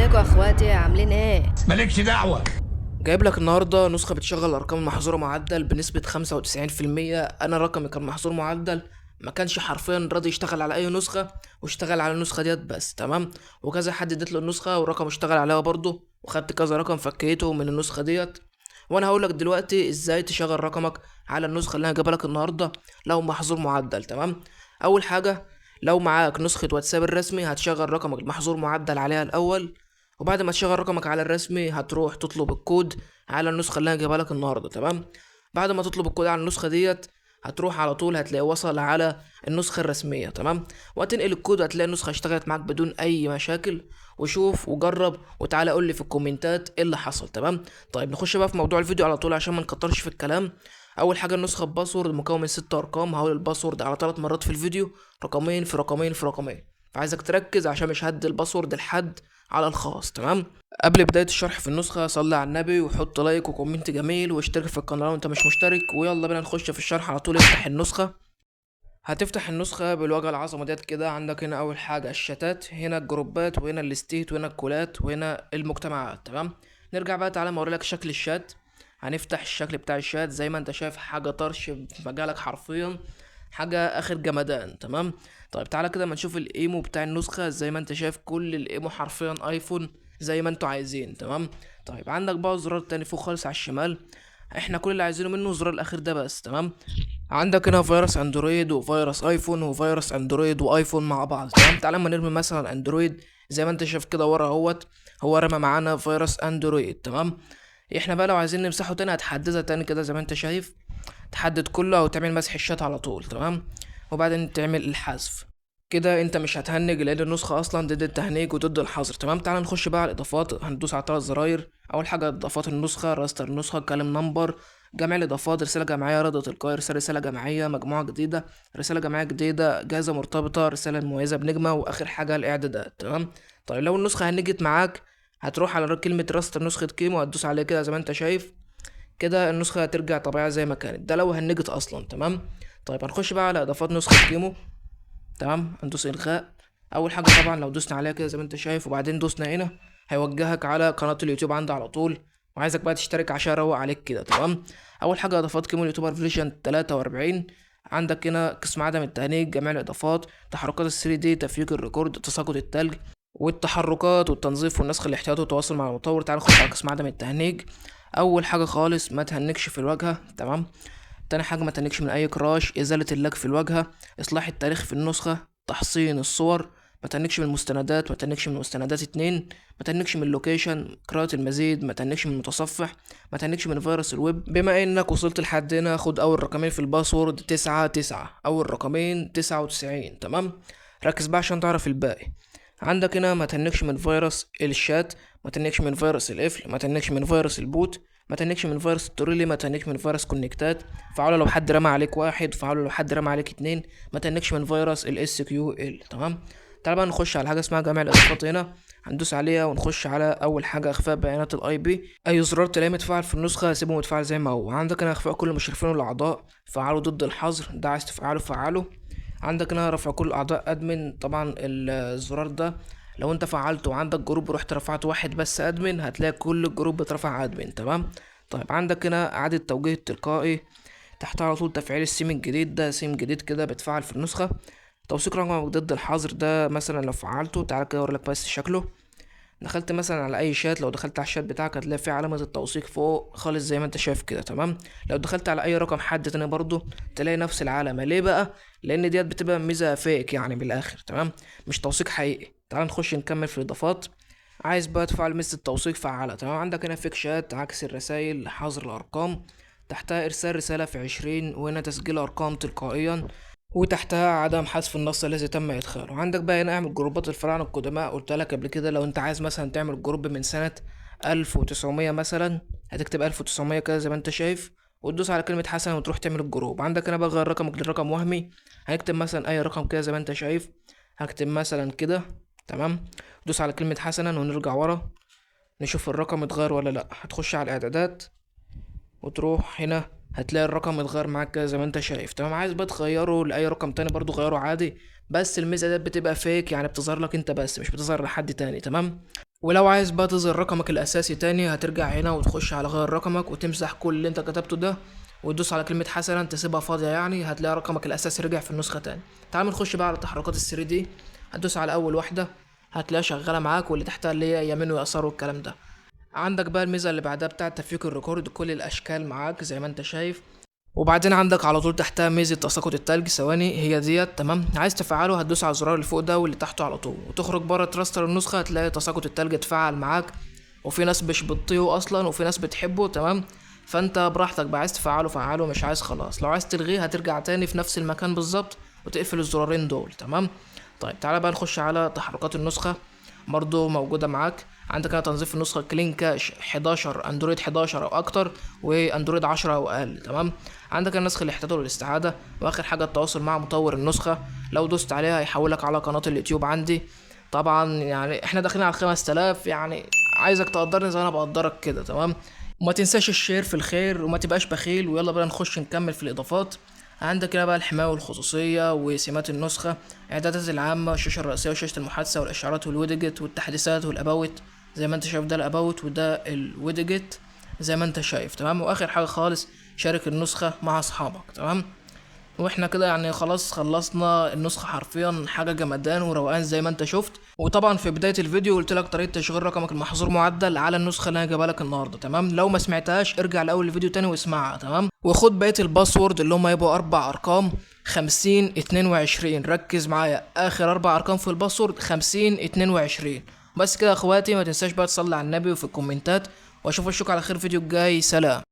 ازيكم يا اخواتي عاملين ايه؟ مالكش دعوة. جايب لك النهارده نسخة بتشغل أرقام محظورة معدل بنسبة 95%. أنا رقمي كان محظور معدل، ما كانش حرفيا راضي يشتغل على أي نسخة، واشتغل على النسخة ديت بس. تمام. وكذا حد اديت له النسخة والرقم اشتغل عليها برضه، وخدت كذا رقم فكيته من النسخة ديت. وأنا هقولك دلوقتي ازاي تشغل رقمك على النسخة اللي أنا جايبها لك النهارده لو محظور معدل. تمام. أول حاجة، لو معاك نسخة واتساب الرسمي هتشغل رقمك المحظور معدل عليها الأول، وبعد ما تشغل رقمك على الرسمي هتروح تطلب الكود على النسخه اللي انا جايبها لك النهارده. تمام. بعد ما تطلب الكود على النسخه ديت هتروح على طول هتلاقيه وصل على النسخه الرسميه. تمام. وهتنقل الكود وهتلاقي النسخه اشتغلت معاك بدون اي مشاكل. وشوف وجرب وتعالى قول لي في الكومنتات ايه اللي حصل. تمام. طيب نخش بقى في موضوع الفيديو على طول عشان ما نكترش في الكلام. اول حاجه النسخه بباسورد مكون من 6 ارقام. هقول الباسورد على 3 مرات في الفيديو، رقمين في رقمين في رقمين، فعايزك تركز عشان مش هدي الباسورد لحد على الخاص. تمام. قبل بداية الشرح في النسخة صلي على النبي وحط لايك وكومنت جميل واشترك في القناة لو انت مش مشترك، ويلا بينا نخش في الشرح على طول. افتح النسخة. هتفتح النسخة بالواجهة العظمة ديت كده. عندك هنا أول حاجة الشتات، هنا الجروبات، وهنا الاستيت، وهنا الكولات، وهنا المجتمعات. تمام. نرجع بقى، تعالى اوريلك شكل الشات. هنفتح الشكل بتاع الشات زي ما انت شايف، حاجة طرش في مجالك حرفيا، حاجة آخر جمدان. تمام. طيب تعالى كده ما نشوف الايمو بتاع النسخة. زي ما انت شايف كل الايمو حرفيا ايفون زي ما انتوا عايزين. تمام. طيب عندك بقى زرار تاني فوق خالص على الشمال، احنا كل اللي عايزينه منه الزرار الاخير ده بس. تمام. عندك هنا فيروس اندرويد وفيروس ايفون وفيروس اندرويد وايفون مع بعض. تمام. تعالى اما نرمي مثلا اندرويد زي ما انت شايف كده ورا اهوت، هو رمى معانا فيروس اندرويد. تمام. احنا بقى لو عايزين نمسحه تاني هتحددها تاني كده زي ما انت شايف، تحدد كله او تعمل مسح الشات على طول. تمام. وبعدين تعمل الحذف. كده انت مش هتهنج لان النسخه اصلا ضد التهنيج وضد الحظر. تمام. تعال نخش بقى على الاضافات. هندوس على 3 زراير. اول حاجه اضافات النسخه، راستر النسخه، كلام نمبر، جمع الاضافات، رساله جماعيه، رد تلقائي، رساله جماعيه، مجموعه جديده، رساله جماعيه جديده، جائزه مرتبطه، رساله مميزه بنجمه، واخر حاجه الاعدادات. تمام. طيب لو النسخه هنجت معاك هتروح على كلمه راستر نسخه كيمو وهتدوس عليها كده زي ما انت شايف كده، النسخه هترجع طبيعيه زي ما كانت. ده لو هنجت اصلا. تمام. طيب هنخش بقى على اضافات نسخه كيمو. تمام. هندوس الغاء. اول حاجه طبعا لو دوسنا عليها كده زي ما انت شايف وبعدين دوسنا هنا هيوجهك على قناه اليوتيوب عندي على طول، وعايزك بقى تشترك عشان اروق عليك كده. تمام. اول حاجه اضافات كيمو اليوتيوبر فيرجن 43. عندك هنا قسم عدم التهنيج، جميع الاضافات، تحركات ال3 دي، تفييك الريكورد، تساقط التلج، والتحركات والتنظيف والنسخ الاحتياطي والتواصل مع المطور. تعال نخش على قسم عدم التهنيج. اول حاجه خالص ما تهنكش في الواجهه. تمام. تاني حاجه ما تهنكش من اي كراش، ازاله اللاج في الواجهه، اصلاح التاريخ في النسخه، تحصين الصور، ما تهنكش من المستندات، ما تهنكش من مستندات 2، ما تهنكش من اللوكيشن، قراءة المزيد، ما تهنكش من المتصفح، ما تهنكش من فيروس الويب. بما انك وصلت لحد هنا خد اول رقمين في الباسورد 99، اول رقمين 99. تمام. ركز بقى عشان تعرف الباقي. عندك هنا ما تهنكش من فيروس الشات، ما تهنكش من فيروس القفل، ما تهنكش من فيروس البوت، ما تهنكش من فيروس التوريلي، ما تهنكش من فيروس كونكتات، فعله لو حد رمى عليك 1، فعله لو حد رمى عليك 2، ما تهنكش من فيروس الاس كيو ال. تمام. تعال بقى نخش على حاجه اسمها جمع الاضافات. هنا هندوس عليها ونخش على اول حاجه اخفاء بيانات الاي بي. اي زرار تلاقيه متفعل في النسخه سيبه متفعل زي ما هو. عندك هنا اخفاء كل المشرفين والاعضاء، فعله ضد الحظر، ده عايز تفعله فعله. عندك هنا رفع كل اعضاء ادمن، طبعا الزرار ده لو انت فعلته وعندك جروب ورحت رفعت واحد بس ادمن هتلاقي كل الجروب بترفع ادمن. تمام. طيب عندك هنا اعادة توجيه التلقائي، تحت على طول تفعيل السيم الجديد، ده سيم جديد كده بتفعل في النسخة. توثيق رقمك ضد الحظر، ده مثلا لو فعلته تعالى كده اوريلك بس شكله. دخلت مثلا على اي شات، لو دخلت على الشات بتاعك هتلاقي فيه علامة التوثيق فوق خالص زي ما انت شايف كده. تمام. لو دخلت على اي رقم حد تاني برضو تلاقي نفس العلامة. ليه بقى؟ لان ديت بتبقى ميزة فيك يعني بالاخر. تمام. مش توثيق حقيقي. تعال نخش نكمل في الاضافات. عايز بقى تفعل ميزة التوثيق فعلها. تمام. عندك هنا فيك شات، عكس الرسايل، حظر الارقام، تحتها ارسال رسالة في 20، وهنا تسجيل ارقام تلقائيا، وتحتها عدم حذف النص الذي تم ادخاله. عندك بقى هنا اعمل جروبات الفراعنه القدماء. قلت لك قبل كده لو انت عايز مثلا تعمل جروب من سنه 1900 مثلا هتكتب 1900 كده زي ما انت شايف وتدوس على كلمه حسن وتروح تعمل الجروب. عندك هنا بقى غير رقمك لرقم وهمي، هنكتب مثلا اي رقم كده زي ما انت شايف، هكتب مثلا كده. تمام. دوس على كلمه حسنا ونرجع ورا نشوف الرقم اتغير ولا لا. هتخش على الاعدادات وتروح هنا هتلاقي الرقم اتغير معاك كده زي ما انت شايف. تمام. عايز بقى تغيره لاي رقم تاني برضو غيره عادي، بس الميزه دي بتبقى فيك يعني بتظهر لك انت بس مش بتظهر لحد تاني. تمام. ولو عايز بقى تظهر رقمك الاساسي تاني، هترجع هنا وتخش على غير رقمك وتمسح كل اللي انت كتبته ده، وتدوس على كلمة حسنا تسيبها فاضية، يعني هتلاقي رقمك الاساسي رجع في النسخة تاني. تعال نخش بقى على تحركات ال3 دي. هتدوس على اول واحدة، هتلاقيها شغالة معاك، واللي تحتها اللي هي يمين ويسار والكلام ده. عندك بقى الميزة اللي بعدها بتاعة تفكيك الريكورد، كل الاشكال معاك زي ما انت شايف. وبعدين عندك على طول تحتها ميزة تساقط التلج، ثواني هي ديت تمام. عايز تفعله هتدوس على الزرار اللي فوق ده واللي تحته على طول، وتخرج بره تراستر النسخة، هتلاقي تساقط التلج اتفعل معاك. وفي ناس مش بتطيقه اصلا، وفي ناس بتحبه تمام. فانت براحتك بقى، عايز تفعله فعله، مش عايز خلاص. لو عايز تلغيه هترجع تاني في نفس المكان بالظبط وتقفل الزرارين دول تمام. طيب تعالى بقى نخش على تحركات النسخة، برضو موجودة معاك. عندك هنا تنظيف النسخة كلين كاش 11، اندرويد 11 او اكتر، واندرويد 10 او اقل تمام. عندك النسخ الاحتياطي والاستعادة، واخر حاجة التواصل مع مطور النسخة. لو دوست عليها هيحولك على قناة اليوتيوب عندي. طبعا يعني احنا داخلين على 5000، يعني عايزك تقدرني زي انا بقدرك كده تمام. وما تنساش الشير في الخير، وما تبقاش بخيل. ويلا بقى نخش نكمل في الاضافات. عندك هنا بقى الحماية والخصوصية وسمات النسخة، اعدادات العامة والشاشة الرئيسية وشاشة المحادثة والاشعارات والويدجت والتحديثات والاباوت. زي ما انت شايف ده الاباوت وده الويدجت زي ما انت شايف تمام. واخر حاجة خالص شارك النسخة مع اصحابك تمام. واحنا كده يعني خلاص خلصنا النسخة، حرفيا حاجة جمدان وروقان زي ما انت شفت. وطبعا في بداية الفيديو قلت لك طريقة تشغيل رقمك المحظور معدل على النسخة اللي انا جايبها لك النهاردة تمام. لو ما سمعتهاش ارجع لاول الفيديو تاني واسمعها تمام. وخد بقية الباسورد اللي هم يبقوا 4 ارقام 50 22. ركز معايا، اخر 4 ارقام في الباسورد 50 22. بس كده يا اخواتي، ما تنساش بقى تصلي على النبي وفي الكومنتات، واشوف اشوفك على خير فيديو الجاي. سلام.